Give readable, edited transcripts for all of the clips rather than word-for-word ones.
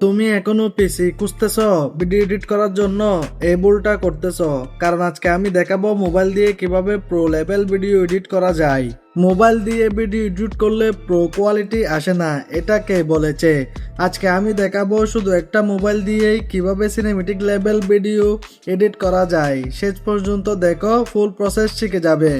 তুমি এখনো পিসি খুঁজতেছ video edit করার জন্য? এই ভুলটা করতেছ, কারণ আজকে আমি দেখাবো মোবাইল দিয়ে কিভাবে প্রো লেভেল ভিডিও এডিট করা যায়। মোবাইল দিয়ে ভিডিও এডিট করলে প্রো কোয়ালিটি আসে না, এটা কে বলেছে? আজকে আমি দেখাবো শুধু একটা মোবাইল দিয়েই কিভাবে সিনেমেটিক লেভেল ভিডিও এডিট করা যায়। শেষ পর্যন্ত দেখো, ফুল প্রসেস শিখে যাবে।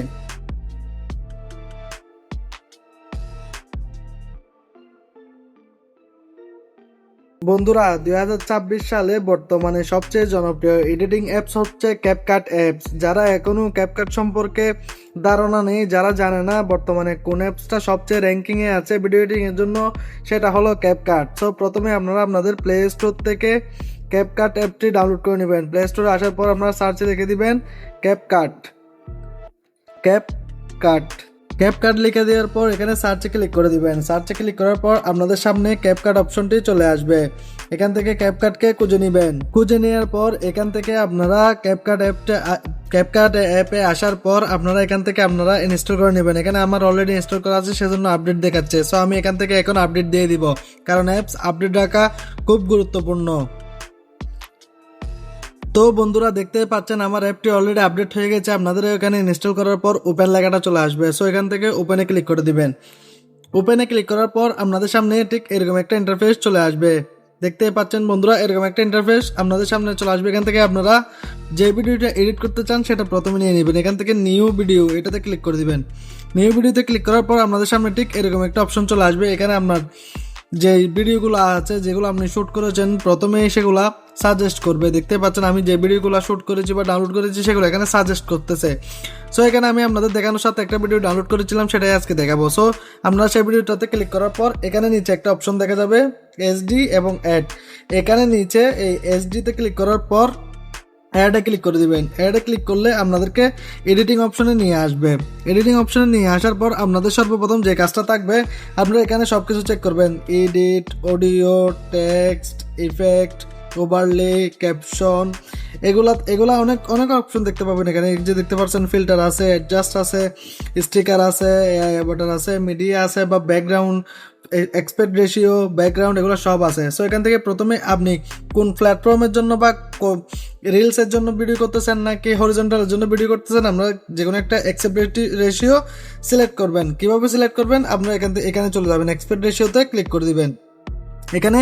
বন্ধুরা, 2026 সালে বর্তমানে সবচেয়ে জনপ্রিয় এডিটিং অ্যাপস হচ্ছে ক্যাপকাট অ্যাপস। যারা এখনো ক্যাপকাট সম্পর্কে ধারণা নেই, যারা জানে না বর্তমানে কোন অ্যাপসটা সবচেয়ে র্যাঙ্কিংয়ে আছে ভিডিও এডিটিং এর জন্য, সেটা হলো ক্যাপকাট। সো প্রথমে আপনারা আপনাদের প্লে স্টোর থেকে ক্যাপকাট অ্যাপটি ডাউনলোড করে নেবেন। প্লে স্টোরে আসার পর আপনারা সার্চে লিখে দিবেন ক্যাপকাট। ক্যাপকাট ক্যাপকাট লিখে দেওয়ার পর এখানে সার্চে ক্লিক করে দিবেন। সার্চে ক্লিক করার পর আপনাদের সামনে ক্যাপকাট অপশনটি চলে আসবে। এখান থেকে ক্যাপকাটকে খুঁজে নেবেন। খুঁজে নেওয়ার পর এখান থেকে আপনারা ক্যাপকাট অ্যাপে আসার পর আপনারা এখান থেকে আপনারা ইনস্টল করে নেবেন। এখানে আমার অলরেডি ইনস্টল করা আছে, সেজন্য আপডেট দেখাচ্ছে। সো আমি এখান থেকে এখন আপডেট দিয়ে দিব, কারণ অ্যাপস আপডেট রাখা খুব গুরুত্বপূর্ণ। তো বন্ধুরা, দেখতে পাচ্ছেন আমার অ্যাপটি অলরেডি আপডেট হয়ে গেছে। আপনাদের এখানে ইনস্টল করার পর ওপেন লেখাটা চলে আসবে। সো এখান থেকে ওপেনে ক্লিক করে দিবেন। ওপেনে ক্লিক করার পর আপনাদের সামনে ঠিক এরকম একটা ইন্টারফেস চলে আসবে। দেখতে পাচ্ছেন বন্ধুরা, এরকম একটা ইন্টারফেস আপনাদের সামনে চলে আসবে। এখান থেকে আপনারা যে ভিডিওটা এডিট করতে চান সেটা প্রথমে নিয়ে নেবেন। এখান থেকে নিউ ভিডিও এটাতে ক্লিক করে দিবেন। নিউ ভিডিওতে ক্লিক করার পর আপনাদের সামনে ঠিক এরকম একটা অপশন চলে আসবে। এখানে আপনার যে ভিডিওগুলো আছে, যেগুলো আপনি শ্যুট করেছেন, প্রথমে সেগুলা সাজেস্ট করবে। দেখতে পাচ্ছেন আমি যে ভিডিওগুলো শ্যুট করেছি বা ডাউনলোড করেছি সেগুলো এখানে সাজেস্ট করতেছে। সো এখানে আমি আপনাদের দেখানোর সাথে একটা ভিডিও ডাউনলোড করেছিলাম, সেটাই আজকে দেখাবো। সো আপনারা সেই ভিডিওটাতে ক্লিক করার পর এখানে নিচে একটা অপশন দেখা যাবে এইচডি এবং অ্যাড। এখানে নিচে এই এইচডিতে ক্লিক করার পর অ্যাডে ক্লিক করে দিবেন। অ্যাডে ক্লিক করলে আপনাদেরকে এডিটিং অপশনে নিয়ে আসবে। এডিটিং অপশনে নিয়ে আসার পর আপনাদের সর্বপ্রথম যে কাজটা থাকবে, আপনারা এখানে সব কিছু চেক করবেন। Edit, audio, text, effect, overlay, caption, এগুলা অনেক অনেক অপশন দেখতে পাবেন। এখানে যে দেখতে পাচ্ছেন ফিল্টার আছে, অ্যাডজাস্ট আছে, স্টিকার আছে, এআই বাটন আছে, মিডিয়া আছে বা ব্যাকগ্রাউন্ড, এক্সপেক্ট রেশিও, ব্যাকগ্রাউন্ড, এগুলো সব আছে। সো এখান থেকে প্রথমে আপনি কোন প্ল্যাটফর্মের জন্য বা রিলসের জন্য ভিডিও করতেছেন নাকি হরিজন্টালের জন্য ভিডিও করতেছেন, আমরা যে কোনো একটা এক্সপেক্ট রেশিও সিলেক্ট করবেন। কিভাবে সিলেক্ট করবেন, আপনারা এখানে চলে যাবেন, এক্সপেক্ট রেশিওতে ক্লিক করে দিবেন। এখানে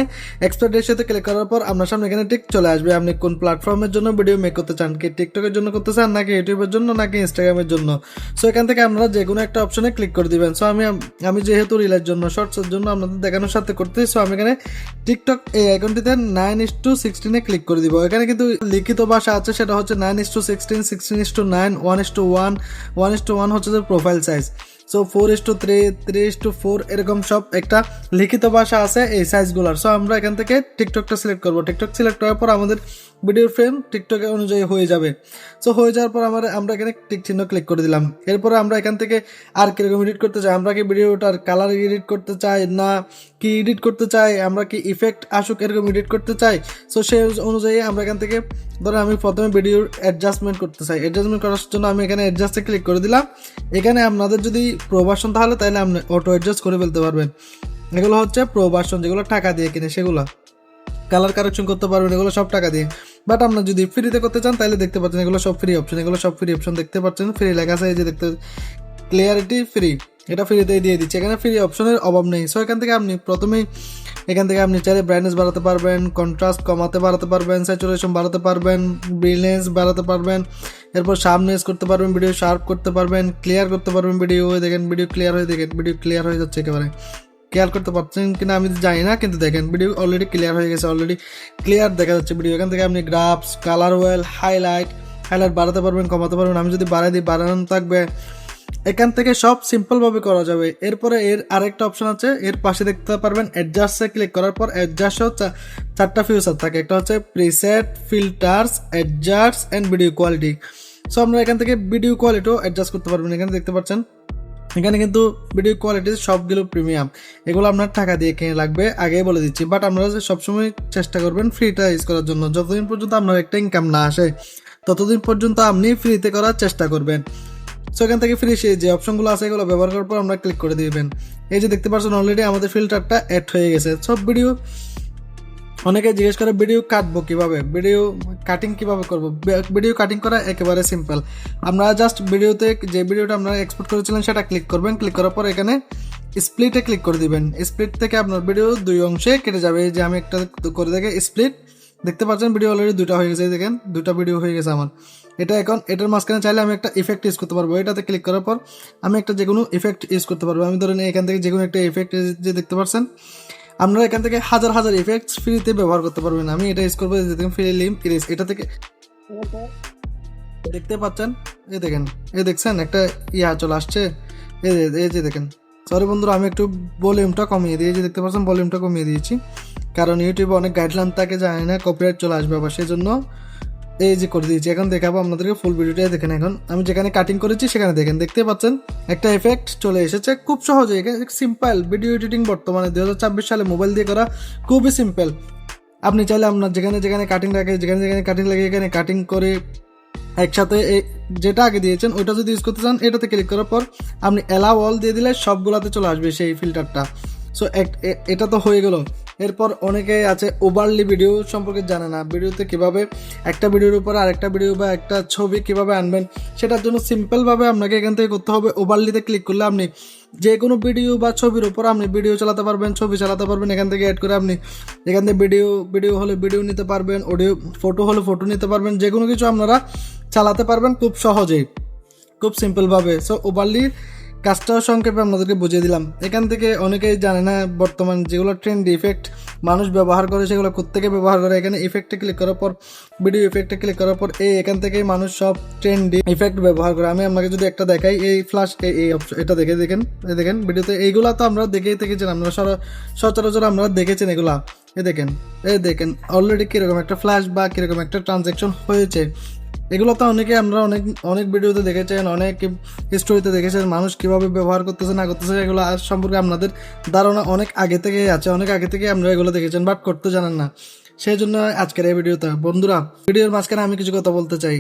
এক্সপেক্ট রেশিওতে ক্লিক করার পর আপনার সামনে এখানে ঠিক চলে আসবে আপনি কোন প্ল্যাটফর্মের জন্য ভিডিও মেক করতে চান, কি টিকটকের জন্য করতে চান নাকি ইউটিউবের জন্য নাকি ইনস্টাগ্রামের জন্য। সো এখান থেকে আপনারা যে কোনো একটা অপশনে ক্লিক করে দিবেন। সো আমি যেহেতু রিলের জন্য, শর্টসের জন্য আপনাদের দেখানোর সাথে করতেছি, সো আমি এখানে টিকটক এই আইকনটিতে 9:16 ক্লিক করে দিব। এখানে কিন্তু লিখিত ভাষা আছে, সেটা হচ্ছে 9:16, 16:9, 1:1, 1:1 হচ্ছে যে প্রোফাইল সাইজ। সো 4:3, 3:4 এরকম সব একটা লিখিত ভাষা আছে এই সাইজগুলোর। সো আমরা এখান থেকে টিকটকটা সিলেক্ট করবো। টিকটক সিলেক্ট করার পর আমাদের ভিডিওর ফ্রেম টিকটকে অনুযায়ী হয়ে যাবে। সো হয়ে যাওয়ার পর আমরা এখানে টিক চিহ্ন ক্লিক করে দিলাম। এরপরে আমরা এখান থেকে আর কিরকম এডিট করতে চাই, আমরা কি ভিডিওটার কালার এডিট করতে চাই না কি এডিট করতে চাই, আমরা কি ইফেক্ট আসুক এরকম এডিট করতে চাই। সো সেই অনুযায়ী আমরা এখান থেকে ধরো আমি প্রথমে ভিডিওর অ্যাডজাস্টমেন্ট করতে চাই। অ্যাডজাস্টমেন্ট করার জন্য আমি এখানে অ্যাডজাস্টে ক্লিক করে দিলাম। এখানে আপনাদের যদি প্রো ভার্সন তাহলে আপনি অটো অ্যাডজাস্ট করে ফেলতে পারবেন। এগুলো হচ্ছে প্রো ভার্সন, যেগুলো টাকা দিয়ে কিনে, সেগুলো কালার কারেকশন করতে পারবেন, এগুলো সব টাকা দিয়ে। বাট আপনার যদি ফ্রিতে করতে চান তাহলে দেখতে পাচ্ছেন এগুলো সব ফ্রি অপশন। এগুলো সব ফ্রি অপশন দেখতে পাচ্ছেন, ফ্রি লেখা আছে, এই যে দেখতে ক্লিয়ারিটি ফ্রি, এটা ফ্রিতেই দিয়ে দিচ্ছে। এখানে ফ্রি অপশনের অভাব নেই। সো এখান থেকে আপনি প্রথমেই চাইলে ব্রাইটনেস বাড়াতে পারবেন, কন্ট্রাস্ট বাড়াতে পারবেন, স্যাচুরেশন বাড়াতে পারবেন, ব্রিলিয়েন্স বাড়াতে পারবেন, এরপর শার্পনেস করতে পারবেন, ভিডিও শার্প করতে পারবেন, ক্লিয়ার করতে পারবেন ভিডিও। দেখেন ভিডিও ক্লিয়ার হয়ে যাচ্ছে একেবারে। ক্লিয়ার করতে পারছেন কিনা আমি জানি না, কিন্তু দেখেন ভিডিও অলরেডি ক্লিয়ার হয়ে গেছে, অলরেডি ক্লিয়ার দেখা যাচ্ছে ভিডিও। এখান থেকে আপনি গ্রাফস, কালার ওয়েল, হাইলাইট বাড়াতে পারবেন, কমাতে পারবেন। আমি যদি বাড়াই দিই বাড়ানো থাকবে। এখান থেকে সব সিম্পলভাবে করা যাবে। এরপরে এর আরেকটা অপশন আছে, এর পাশে দেখতে পারবেন অ্যাডজাস্টে ক্লিক করার পর অ্যাডজাস্টও 4টা ফিচার থাকে। একটা হচ্ছে preset, filters, adjust and video quality. So আমরা এখান থেকে ভিডিও কোয়ালিটিও অ্যাডজাস্ট করতে পারবেন। এখানে দেখতে পাচ্ছেন এখানে কিন্তু ভিডিও কোয়ালিটি সবগুলো প্রিমিয়াম, এগুলো আপনার টাকা দিয়ে কিনে লাগবে, আগেই বলে দিচ্ছি। বাট আপনারা সবসময় চেষ্টা করবেন ফ্রিটা ইউজ করার জন্য। যতদিন পর্যন্ত আপনার একটা ইনকাম না আসে ততদিন পর্যন্ত আপনি ফ্রিতে করার চেষ্টা করবেন। সো এখান থেকে ফ্রি যে অপশনগুলো আছে এগুলো ব্যবহার করার পর আমরা ক্লিক করে দিবেন। এই যে দেখতে পাচ্ছেন অলরেডি আমাদের ফিল্টারটা অ্যাড হয়ে গেছে। সব ভিডিও অনেকে জিজ্ঞেস করে ভিডিও কাটবো কিভাবে, ভিডিও কাটিং কিভাবে করব। ভিডিও কাটিং করা একেবারে সিম্পল। আমরা জাস্ট ভিডিওতে যে ভিডিওটা আপনারা এক্সপোর্ট করেছিলেন সেটা ক্লিক করবেন, ক্লিক করার পর এখানে স্প্লিটে ক্লিক করে দিবেন। স্প্লিট থেকে আপনার ভিডিও 2 অংশে কেটে যাবে। এই যে আমি একটা করে দেখে স্প্লিট, দেখতে পাচ্ছেন ভিডিও অলরেডি 2টা হয়ে গেছে, দেখেন 2টা ভিডিও হয়ে গেছে আমার। এটা এখন এটার মাঝখানে চাইলে আমি একটা ইফেক্ট ইউজ করতে পারবো। এটাতে ক্লিক করার পর আমি একটা যে কোনো ইফেক্ট ইউজ করতে পারবো। আমি ধরেন এখান থেকে যে কোনো একটা ইফেক্ট যে দেখতে পাচ্ছেন, আপনারা এখান থেকে হাজার হাজার ইফেক্টস ফ্রিতে ব্যবহার করতে পারবেন। আমি এটা ইউজ করবো, ফিল্ম ইরেজ। এটা থেকে দেখতে পাচ্ছেন, এই দেখেন, এই দেখছেন একটা চলে আসছে, এই যে দেখেন। সরি বন্ধুরা, আমি একটু ভলিউমটা কমিয়ে দিয়েছি, দেখতে পাচ্ছেন ভলিউমটা কমিয়ে দিয়েছি, কারণ ইউটিউবে অনেক গাইডলাইন থাকে, জানি না কপিরাইট চলে আসবে আবার, সেই জন্য এই যে করে দিয়েছি। এখন দেখাবো আপনাদেরকে ফুল ভিডিওটা। দেখেন এখন আমি যেখানে কাটিং করেছি সেখানে দেখেন, দেখতে পাচ্ছেন একটা এফেক্ট চলে এসেছে খুব সহজে। সিম্পল ভিডিও এডিটিং বর্তমানে 2024 সালে মোবাইল দিয়ে করা খুবই সিম্পল। আপনি চাইলে আপনার যেখানে যেখানে কাটিং রাখে, যেখানে যেখানে কাটিং লাগে, এখানে কাটিং করে একসাথে যেটা আগে দিয়েছেন ওইটা যদি ইউজ করতে চান, এটাতে ক্লিক করার পর আপনি অ্যালাউ অল দিয়ে দিলে সবগুলাতে চলে আসবে সেই ফিল্টারটা। সো এটা তো হয়ে গেল। এরপর অনেকে আছে ওভারলি ভিডিও সম্পর্কে জানে না, ভিডিওতে কিভাবে একটা ভিডিওর উপর আরেকটা ভিডিও বা একটা ছবি কিভাবে আনবেন, সেটার জন্য সিম্পলভাবে আপনাকে এখান থেকে করতে হবে। ওভারলিতে ক্লিক করলে আপনি যে কোনো ভিডিও বা ছবির উপর আপনি ভিডিও চালাতে পারবেন, ছবি চালাতে পারবেন। এখান থেকে অ্যাড করে আপনি এখান থেকে ভিডিও হলে ভিডিও নিতে পারবেন, ফটো হলে ফটো নিতে পারবেন, যে কোনো কিছু আপনারা চালাতে পারবেন খুব সহজেই, খুব সিম্পলভাবে। সো ওভারলির কাজটাও সংক্ষেপে আপনাদেরকে বুঝিয়ে দিলাম। এখান থেকে অনেকেই জানে না বর্তমান যেগুলো ট্রেন্ড ইফেক্ট মানুষ ব্যবহার করে সেগুলো কোত্থেকে ব্যবহার করে। এখানে ইফেক্টে ক্লিক করার পর, ভিডিও ইফেক্টে ক্লিক করার পর এখান থেকেই মানুষ সব ট্রেন্ডি ইফেক্ট ব্যবহার করে। আমি আপনাকে যদি একটা দেখাই, এই ফ্ল্যাশ এই অপশন, এটা দেখেন ভিডিওতে এইগুলা তো আমরা দেখেই থেকেছেন, আপনারা সচরাচর আমরা দেখেছেন এগুলা। এই দেখেন অলরেডি কীরকম একটা ফ্ল্যাশ বা কীরকম একটা ট্রানজ্যাকশন হয়েছে। এগুলো তো আমরা অনেক ভিডিওতে দেখেছেন, অনেক স্টোরিতে দেখেছেন, মানুষ কিভাবে ব্যবহার করতেছে না করতেছে এগুলো সম্পর্কে আপনাদের ধারণা অনেক আগে থেকে আছে, অনেক আগে থেকে আপনারা এগুলো দেখেছেন, বাট করতে জানেন না। সেই জন্য আজকের এই ভিডিওতে বন্ধুরা, ভিডিওর মাঝখানে আমি কিছু কথা বলতে চাই।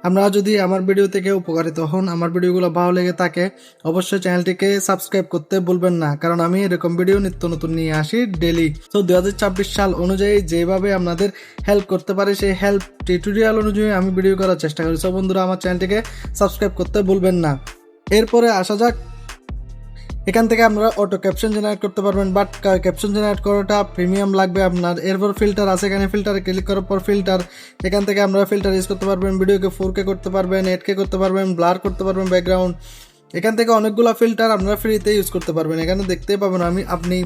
আপনারা যদি আমার ভিডিও থেকে উপকারিত হন, আমার ভিডিওগুলো ভালো লেগে থাকে, অবশ্যই চ্যানেলটিকে সাবস্ক্রাইব করতে ভুলবেন না, কারণ আমি এরকম ভিডিও নিত্য নতুন নিয়ে আসি ডেলি। তো 2024 সাল অনুযায়ী যেভাবে আপনাদের হেল্প করতে পারে সেই হেল্প টিউটোরিয়াল অনুযায়ী আমি ভিডিও করার চেষ্টা করি। সো বন্ধুরা, আমার চ্যানেলটিকে সাবস্ক্রাইব করতে ভুলবেন না। এরপরে আসা যাক, এখান থেকে আপনারা অটো ক্যাপশন জেনারেট করতে পারবেন, বাট ক্যাপশন জেনারেট করাটা প্রিমিয়াম লাগবে আপনার। এরপর ফিল্টার আছে, এখানে ফিল্টারে ক্লিক করার পর ফিল্টার, এখান থেকে আপনারা ফিল্টার ইউজ করতে পারবেন, ভিডিওকে 4K করতে পারবেন, 8K করতে পারবেন, ব্লার করতে পারবেন ব্যাকগ্রাউন্ড। এখান থেকে অনেকগুলো ফিল্টার আপনারা ফ্রিতে ইউজ করতে পারবেন। এখানে দেখতে পাবেন আপনি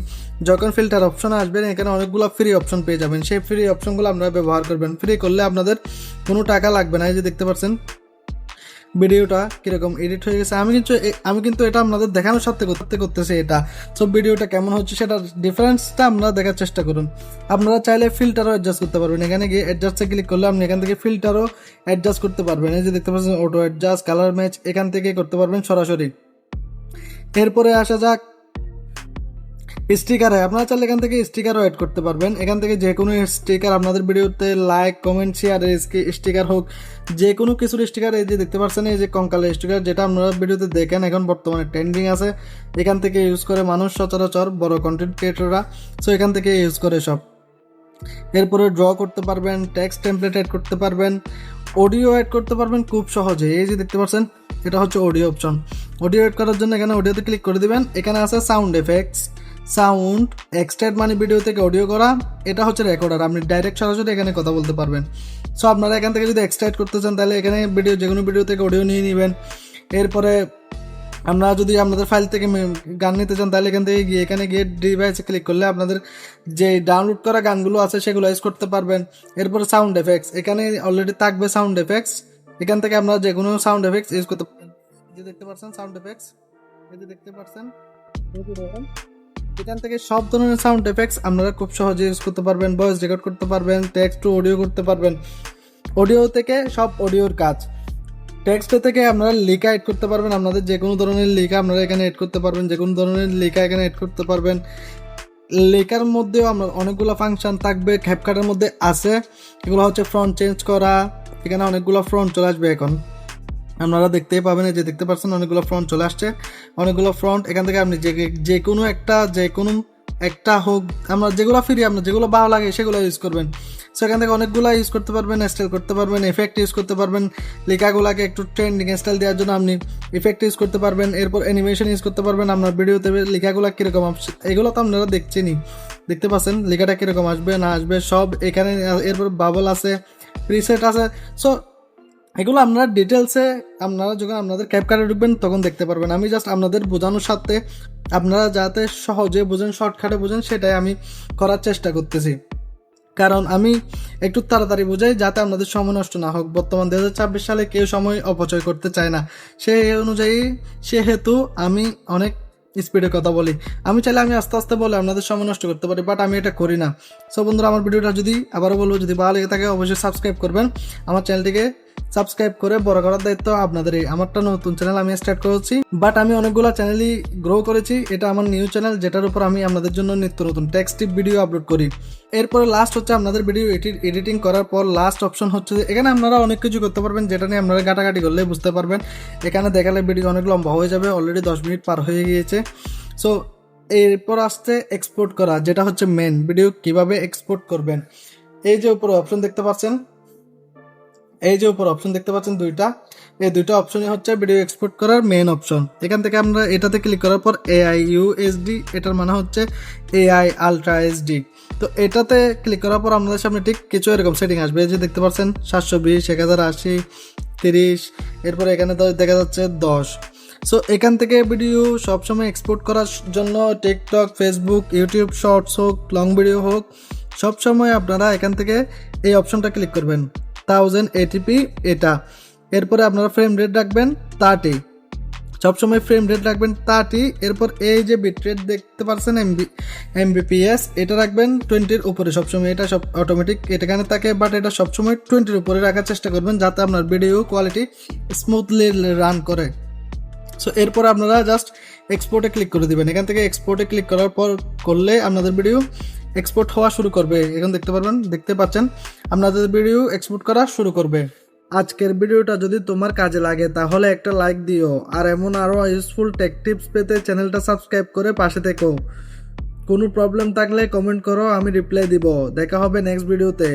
যখন ফিল্টার অপশন আসবেন, এখানে অনেকগুলো ফ্রি অপশন পেয়ে যাবেন। সেই ফ্রি অপশনগুলো আপনারা ব্যবহার করবেন। ফ্রি করলে আপনাদের কোনো টাকা লাগবে না। এই যে দেখতে পাচ্ছেন ভিডিওটা কিরকম এডিট হয়ে গেছে। আমি কিন্তু এটা আপনাদের দেখানোর সাথে করতেছি এটা। সব ভিডিওটা কেমন হচ্ছে সেটা ডিফারেন্সটা আপনারা দেখার চেষ্টা করুন। আপনারা চাইলে ফিল্টারও অ্যাডজাস্ট করতে পারবেন। এখানে গিয়ে অ্যাডজাস্টে ক্লিক করলে আপনি এখান থেকে ফিল্টারও অ্যাডজাস্ট করতে পারবেন। এই যে দেখতে পাচ্ছেন অটো অ্যাডজাস্ট, কালার ম্যাচ এখান থেকে করতে পারবেন সরাসরি। এরপরে আসা যাক স্টিকারে, আপনারা চাইলে এখান থেকে স্টিকারও অ্যাড করতে পারবেন। এখান থেকে যে কোনো স্টিকার আপনাদের ভিডিওতে লাইক কমেন্ট শেয়ার স্টিকার হোক, যে কোনো কিছুর স্টিকার, এই যে দেখতে পাচ্ছেন এই যে কঙ্কালের স্টিকার, যেটা আপনারা ভিডিওতে দেখেন এখন বর্তমানে ট্রেন্ডিং আছে, এখান থেকে ইউজ করে মানুষ সচরাচর বড় কন্টেন্ট ক্রিয়েটররা। সো এখান থেকে ইউজ করে সব। এরপরে ড্র করতে পারবেন, টেক্সট টেমপ্লেট অ্যাড করতে পারবেন, অডিও অ্যাড করতে পারবেন খুব সহজে। এই যে দেখতে পাচ্ছেন এটা হচ্ছে অডিও অপশন। অডিও অ্যাড করার জন্য এখানে অডিওতে ক্লিক করে দিবেন। এখানে আছে সাউন্ড এফেক্টস, সাউন্ড এক্সট্রাক্ট মানে ভিডিও থেকে অডিও করা, এটা হচ্ছে রেকর্ডার, আপনি ডাইরেক্ট সরাসরি এখানে কথা বলতে পারবেন। সো আপনারা এখান থেকে যদি এক্সট্রাক্ট করতে চান তাহলে এখানে যে কোনো ভিডিও থেকে অডিও নিয়ে নেবেন। এরপরে আমরা যদি আপনাদের ফাইল থেকে গান নিতে চান তাহলে এখানে গিয়ে ডিভাইসে ক্লিক করলে আপনাদের যে ডাউনলোড করা গানগুলো আছে সেগুলো ইউজ করতে পারবেন। এরপরে সাউন্ড এফেক্টস, এখানে অলরেডি থাকবে সাউন্ড এফেক্টস, এখান থেকে আপনারা যে কোনো সাউন্ড এফেক্টস ইউজ করতে পারবেন। যে দেখতে পাচ্ছেন সাউন্ড এফেক্টস, এই যে দেখতে পাচ্ছেন, এখান থেকে সব ধরনের সাউন্ড এফেক্টস আপনারা খুব সহজে ইউজ করতে পারবেন। ভয়েস রেকর্ড করতে পারবেন, টেক্সট টু অডিও করতে পারবেন, অডিও থেকে সব অডিওর কাজ, টেক্সট থেকে আপনারা লেখা এড করতে পারবেন। আপনাদের যে কোনো ধরনের লেখা আপনারা এখানে এড করতে পারবেন, যে কোনো ধরনের লেখা এখানে এড করতে পারবেন। লেখার মধ্যেও আপনার অনেকগুলো ফাংশন থাকবে, ক্যাপকাটের মধ্যে আছে, এগুলো হচ্ছে ফ্রন্ট চেঞ্জ করা, এখানে অনেকগুলো ফ্রন্ট চলে আসবে। এখন আপনারা দেখতেই পাবেন, যে দেখতে পাচ্ছেন অনেকগুলো ফ্রন্ট চলে আসছে, অনেকগুলো ফ্রন্ট। এখান থেকে আপনি যে কোনো একটা হোক, আমরা যেগুলো ফ্রি, আপনার যেগুলো ভালো লাগে সেগুলো ইউজ করবেন। সো এখান থেকে অনেকগুলো ইউজ করতে পারবেন, স্টাইল করতে পারবেন, এফেক্ট ইউজ করতে পারবেন, লেখাগুলোকে একটু ট্রেন্ডিং স্টাইল দেওয়ার জন্য আপনি ইফেক্ট ইউজ করতে পারবেন, এরপর অ্যানিমেশন ইউজ করতে পারবেন। আপনার ভিডিওতে লেখাগুলো কীরকম আসছে এগুলো তো আপনারা দেখছেনই, দেখতে পাচ্ছেন লেখাটা কীরকম আসবে না আসবে সব এখানে। এরপর বাবল আছে, প্রিসেট আছে। সো এগুলো আপনারা ডিটেলসে আপনারা যখন আপনাদের ক্যাপকাটে ঢুকবেন তখন দেখতে পারবেন। আমি জাস্ট আপনাদের বোঝানোর সাথে আপনারা যাতে সহজে বোঝেন, শর্টকাটে বোঝেন, সেটাই আমি করার চেষ্টা করতেছি। কারণ আমি একটু তাড়াতাড়ি বোঝাই যাতে আপনাদের সময় নষ্ট না হোক। বর্তমান 2026 সালে কেউ সময় অপচয় করতে চায় না, সেই অনুযায়ী সেহেতু আমি অনেক স্পিডে কথা বলি। আমি চাইলে আমি আস্তে আস্তে বলে আপনাদের সময় নষ্ট করতে পারি, বাট আমি এটা করি না। সো বন্ধুরা, আমার ভিডিওটা যদি আবারও বলবো, যদি ভালো লেগে থাকে অবশ্যই সাবস্ক্রাইব করবেন। আমার চ্যানেলটিকে সাবস্ক্রাইব করে বড় করার দায়িত্ব আপনাদেরই। আমারটা নতুন চ্যানেল আমি স্টার্ট করেছি, বাট আমি অনেকগুলো চ্যানেলই গ্রো করেছি। এটা আমার নিউ চ্যানেল, যেটার উপর আমি আপনাদের জন্য নিত্য নতুন টেক্সটিভ ভিডিও আপলোড করি। এরপরে লাস্ট হচ্ছে আপনাদের ভিডিও এডিটিং করার পর লাস্ট অপশন হচ্ছে যে এখানে আপনারা অনেক কিছু করতে পারবেন, যেটা নিয়ে আপনারা ঘাটাঘাটি করলে বুঝতে পারবেন। এখানে দেখালে ভিডিও অনেক লম্বা হয়ে যাবে, অলরেডি 10 মিনিট পার হয়ে গিয়েছে। সো এরপর আসছে এক্সপোর্ট করা, যেটা হচ্ছে মেন ভিডিও কিভাবে এক্সপোর্ট করবেন। এই যে উপরে অপশন দেখতে পাচ্ছেন, দুইটা, এই দুইটা অপশনই হচ্ছে ভিডিও এক্সপোর্ট করার মেইন অপশন। এখান থেকে আমরা এটাতে ক্লিক করার পর AI UHD, এটার মানে হচ্ছে AI আলট্রা HD। তো এটাতে ক্লিক করার পর আমাদের সামনে ঠিক কিছু এরকম সেটিং আসবে। এই যে দেখতে পাচ্ছেন 720, 1080, 30, এরপর এখানে দেখা যাচ্ছে 10। সো এখান থেকে ভিডিও সবসময় এক্সপোর্ট করার জন্য টিকটক, ফেসবুক, ইউটিউব শর্টস হোক, লং ভিডিও হোক, সবসময় আপনারা এখান থেকে এই অপশনটা ক্লিক করবেন 1080p এটা। এরপরে আপনারা ফ্রেম রেট রাখবেন 30, সবসময় ফ্রেম রেট রাখবেন 30। এরপর এই যে বিট রেট দেখতে পাচ্ছেন MBPS, এটা রাখবেন 20-র উপরে সবসময়। এটা সব অটোমেটিক এখানে থাকে, বাট এটা সবসময় 20-র উপরে রাখার চেষ্টা করবেন যাতে আপনার ভিডিও কোয়ালিটি স্মুথলি রান করে। সো এরপর আপনারা জাস্ট এক্সপোর্টে ক্লিক করে দিবেন। এখান থেকে এক্সপোর্টে ক্লিক করার পর করলে আপনাদের ভিডিও এক্সপোর্ট হওয়া শুরু করবে। এখন দেখতে পাচ্ছেন আপনাদের ভিডিও এক্সপোর্ট করা শুরু করবে। আজকের ভিডিওটা যদি তোমার কাজে লাগে তাহলে একটা লাইক দিও, আর এমন আরও ইউজফুল টেক টিপস পেতে চ্যানেলটা সাবস্ক্রাইব করে পাশে থেকো। কোনো প্রবলেম থাকলে কমেন্ট করো, আমি রিপ্লাই দিব। দেখা হবে নেক্সট ভিডিওতে।